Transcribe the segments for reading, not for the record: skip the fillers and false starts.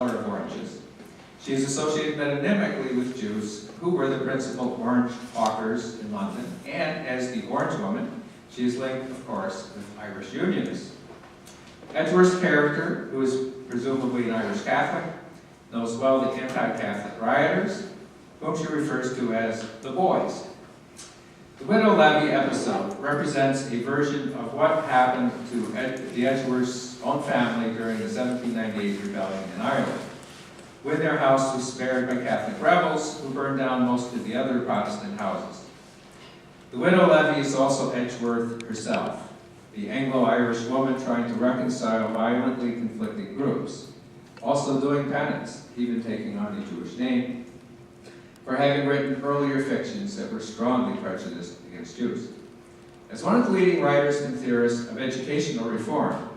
of oranges. She is associated metonymically with Jews who were the principal orange hawkers in London, and as the Orange Woman, she is linked, of course, with Irish Unionists. Edgeworth's character, who is presumably an Irish Catholic, knows well the anti-Catholic rioters, whom she refers to as the boys. The Widow Levy episode represents a version of what happened to the Edgeworths' own family during the 1798 rebellion in Ireland, when their house was spared by Catholic rebels who burned down most of the other Protestant houses. The Widow Levy is also Edgeworth herself, the Anglo-Irish woman trying to reconcile violently conflicting groups, also doing penance, even taking on a Jewish name, for having written earlier fictions that were strongly prejudiced against Jews. As one of the leading writers and theorists of educational reform,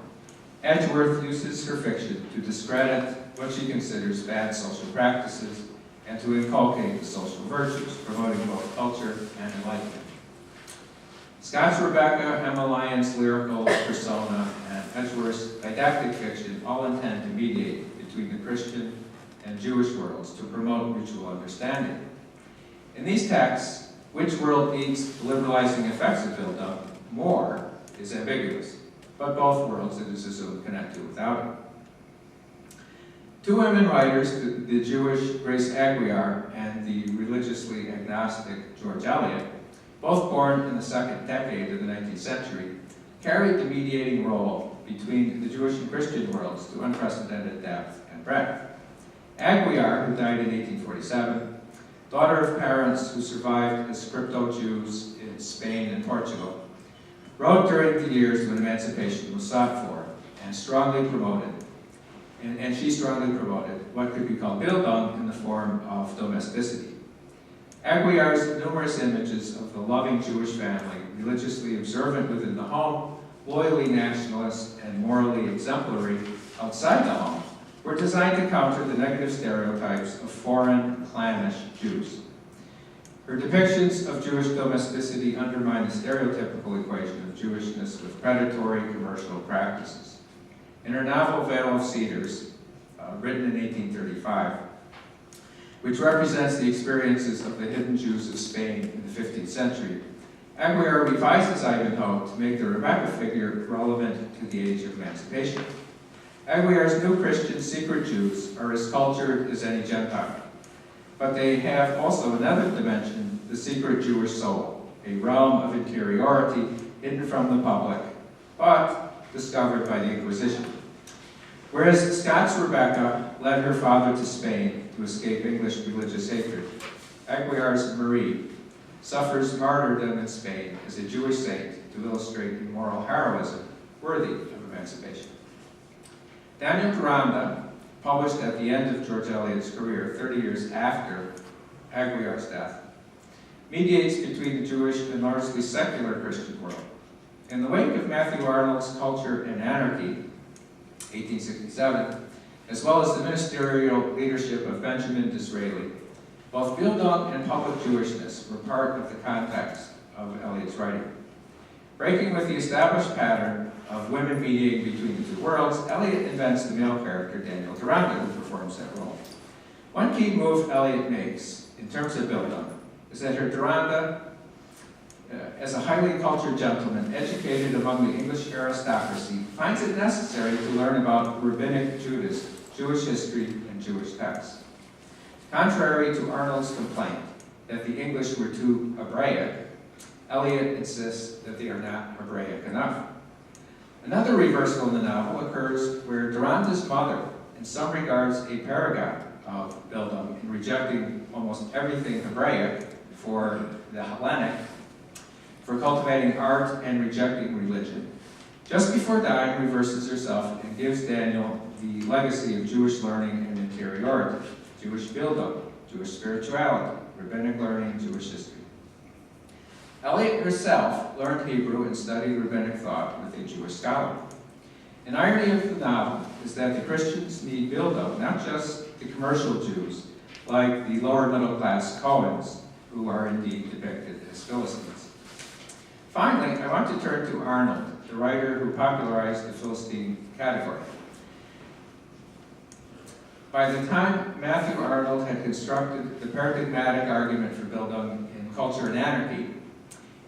Edgeworth uses her fiction to discredit what she considers bad social practices and to inculcate the social virtues, promoting both culture and enlightenment. Scott's Rebecca, Emma Lyon's lyrical persona, and Edgeworth's didactic fiction all intend to mediate between the Christian and Jewish worlds to promote mutual understanding. In these texts, which world needs the liberalizing effects of build-up more is ambiguous, but both worlds, it is assumed, connect to without it. Two women writers, the Jewish Grace Aguiar and the religiously agnostic George Eliot, both born in the second decade of the 19th century, carried the mediating role between the Jewish and Christian worlds to unprecedented depth and breadth. Aguiar, who died in 1847, daughter of parents who survived as crypto-Jews in Spain and Portugal, wrote during the years when emancipation was sought for and strongly promoted, and she strongly promoted what could be called Bildung in the form of domesticity. Aguiar's numerous images of the loving Jewish family, religiously observant within the home, loyally nationalist, and morally exemplary outside the home, were designed to counter the negative stereotypes of foreign, clannish Jews. Her depictions of Jewish domesticity undermine the stereotypical equation of Jewishness with predatory commercial practices. In her novel Vale of Cedars, written in 1835, which represents the experiences of the hidden Jews of Spain in the 15th century, Aguiar revises Ivanhoe to make the Rebecca figure relevant to the age of emancipation. Aguiar's new Christian secret Jews are as cultured as any Gentile, but they have also another dimension, the secret Jewish soul, a realm of interiority hidden from the public, but discovered by the Inquisition. Whereas Scott's Rebecca led her father to Spain to escape English religious hatred, Aguiar's Marie suffers martyrdom in Spain as a Jewish saint to illustrate a moral heroism worthy of emancipation. Daniel Deronda, published at the end of George Eliot's career, 30 years after Aguiar's death, mediates between the Jewish and largely secular Christian world. In the wake of Matthew Arnold's Culture and Anarchy, 1867, as well as the ministerial leadership of Benjamin Disraeli, both Bildung and public Jewishness were part of the context of Eliot's writing. Breaking with the established pattern of women mediating between the two worlds, Eliot invents the male character Daniel Deronda, who performs that role. One key move Eliot makes in terms of Bildung is that her Deronda, as a highly cultured gentleman educated among the English aristocracy, finds it necessary to learn about rabbinic Judaism, Jewish history, and Jewish texts. Contrary to Arnold's complaint that the English were too Hebraic, Eliot insists that they are not Hebraic enough. Another reversal in the novel occurs where Deronda's mother, in some regards a paragon of Bildung in rejecting almost everything Hebraic for the Hellenic, for cultivating art and rejecting religion, just before dying reverses herself and gives Daniel the legacy of Jewish learning and interiority, Jewish Bildung, Jewish spirituality, rabbinic learning, Jewish history. Eliot herself learned Hebrew and studied rabbinic thought with a Jewish scholar. An irony of the novel is that the Christians need Bildung, not just the commercial Jews, like the lower middle class Cohens, who are indeed depicted as Philistines. Finally, I want to turn to Arnold, the writer who popularized the Philistine category. By the time Matthew Arnold had constructed the paradigmatic argument for Bildung in Culture and Anarchy,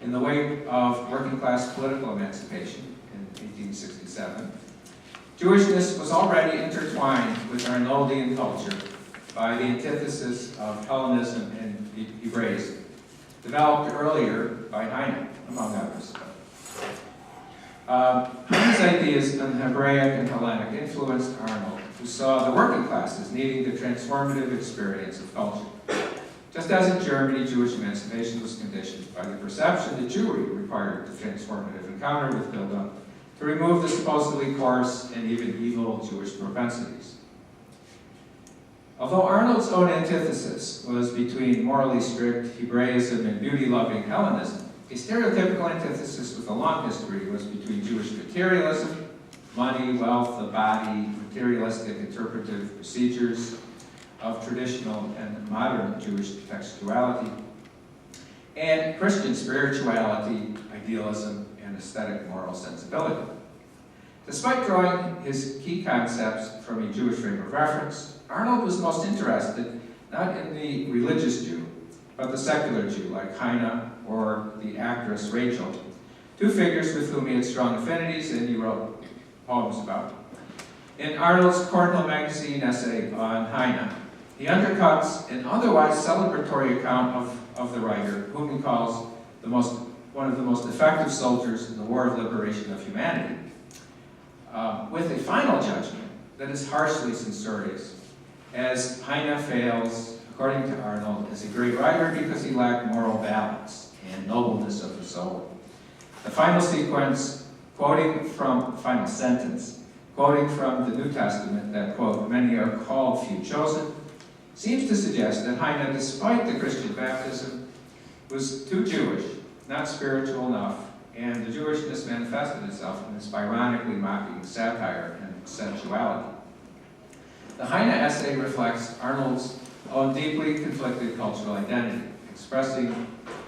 in the wake of working-class political emancipation in 1867, Jewishness was already intertwined with Arnoldian culture by the antithesis of Hellenism and Hebraism, developed earlier by Heine, among others. Heine's ideas on Hebraic and Hellenic influenced Arnold, who saw the working classes needing the transformative experience of culture. Just as in Germany, Jewish emancipation was conditioned by the perception that Jewry required the transformative encounter with Bildung to remove the supposedly coarse and even evil Jewish propensities. Although Arnold's own antithesis was between morally strict Hebraism and beauty-loving Hellenism, a stereotypical antithesis with a long history was between Jewish materialism, money, wealth, the body, materialistic interpretive procedures of traditional and modern Jewish textuality, and Christian spirituality, idealism, and aesthetic moral sensibility. Despite drawing his key concepts from a Jewish frame of reference, Arnold was most interested not in the religious Jew, but the secular Jew, like Heine or the actress Rachel, two figures with whom he had strong affinities and he wrote poems about. In Arnold's Cornhill magazine essay on Heine, he undercuts an otherwise celebratory account of the writer, whom he calls one of the most effective soldiers in the War of Liberation of Humanity, with a final judgment that is harshly censorious, as Heine fails, according to Arnold, as a great writer because he lacked moral balance and nobleness of the soul. The final sequence, final sentence, quoting from the New Testament that, quote, many are called, few chosen, seems to suggest that Heine, despite the Christian baptism, was too Jewish, not spiritual enough, and the Jewishness manifested itself in this ironically mocking satire and sensuality. The Heine essay reflects Arnold's own deeply conflicted cultural identity, expressing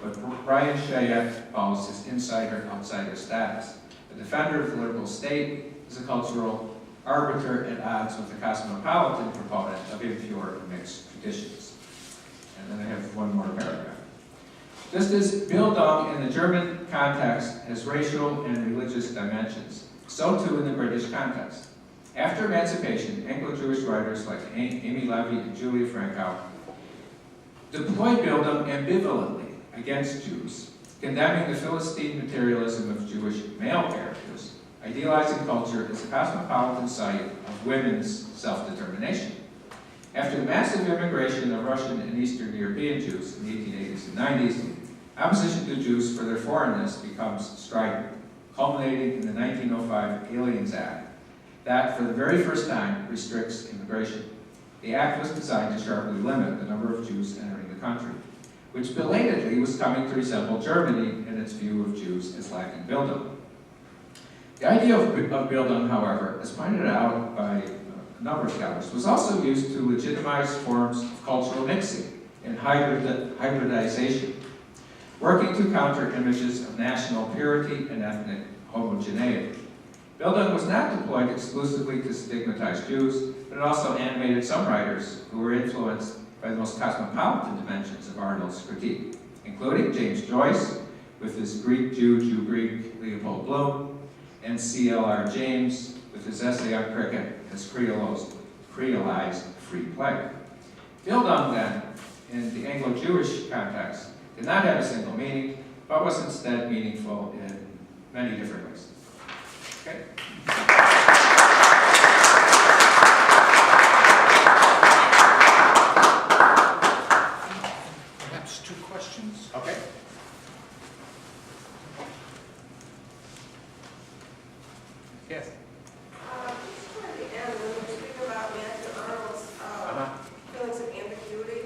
what Brian Chayette calls his insider-outsider status. The defender of the liberal state is a cultural arbiter at odds with the cosmopolitan proponent of impure and mixed traditions. And then I have one more paragraph. Just as Bildung in the German context has racial and religious dimensions, so too in the British context. After emancipation, Anglo-Jewish writers like Amy Levy and Julia Francow deployed Bildung ambivalently against Jews, condemning the Philistine materialism of Jewish male characters, idealizing culture as a cosmopolitan site of women's self-determination. After the massive immigration of Russian and Eastern European Jews in the 1880s and 90s, opposition to Jews for their foreignness becomes striking, culminating in the 1905 Aliens Act that, for the very first time, restricts immigration. The act was designed to sharply limit the number of Jews entering the country, which belatedly was coming to resemble Germany in its view of Jews as lacking Bildung. The idea of Bildung, however, as pointed out by a number of scholars, was also used to legitimize forms of cultural mixing and hybridization, working to counter images of national purity and ethnic homogeneity. Bildung was not deployed exclusively to stigmatize Jews, but it also animated some writers who were influenced by the most cosmopolitan dimensions of Arnold's critique, including James Joyce with his Greek Jew, Jew-Greek Leopold Bloom, and C.L.R. James with his essay on cricket as creolized free play. Bildung, then, in the Anglo-Jewish context, did not have a single meaning, but was instead meaningful in many different ways. Okay. Perhaps two questions. Okay. Yes. Just toward the end, when we speak about Matthew Arnold's feelings of ambiguity,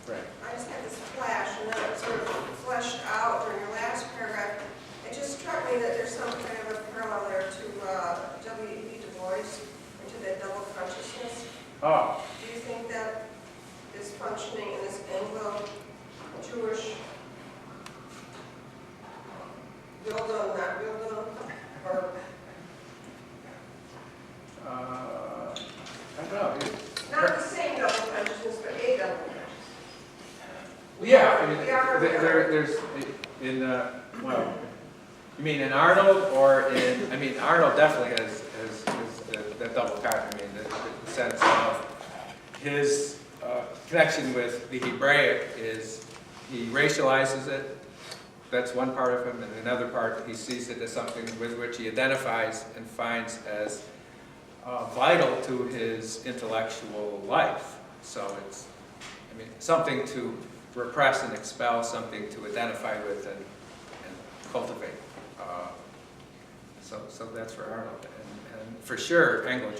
Right. I just had this flash, and then it sort of fleshed out during your last paragraph. It just struck me that there's some kind of a parallel there to W.E.B. Du Bois and to that double consciousness. Oh. Do you think that is functioning in this Anglo-Jewish Bildung, not Bildung, or I don't know. not the same? mean, We are. there's, in, well, you mean in Arnold or in, I mean, Arnold definitely has the double cut. I mean, the sense of his connection with the Hebraic is he racializes it. That's one part of him, and another part, he sees it as something with which he identifies and finds as vital to his intellectual life. So it's, I mean, something to repress and expel, something to identify with and cultivate. So that's for Arnold. And for sure, Anglo-Jewish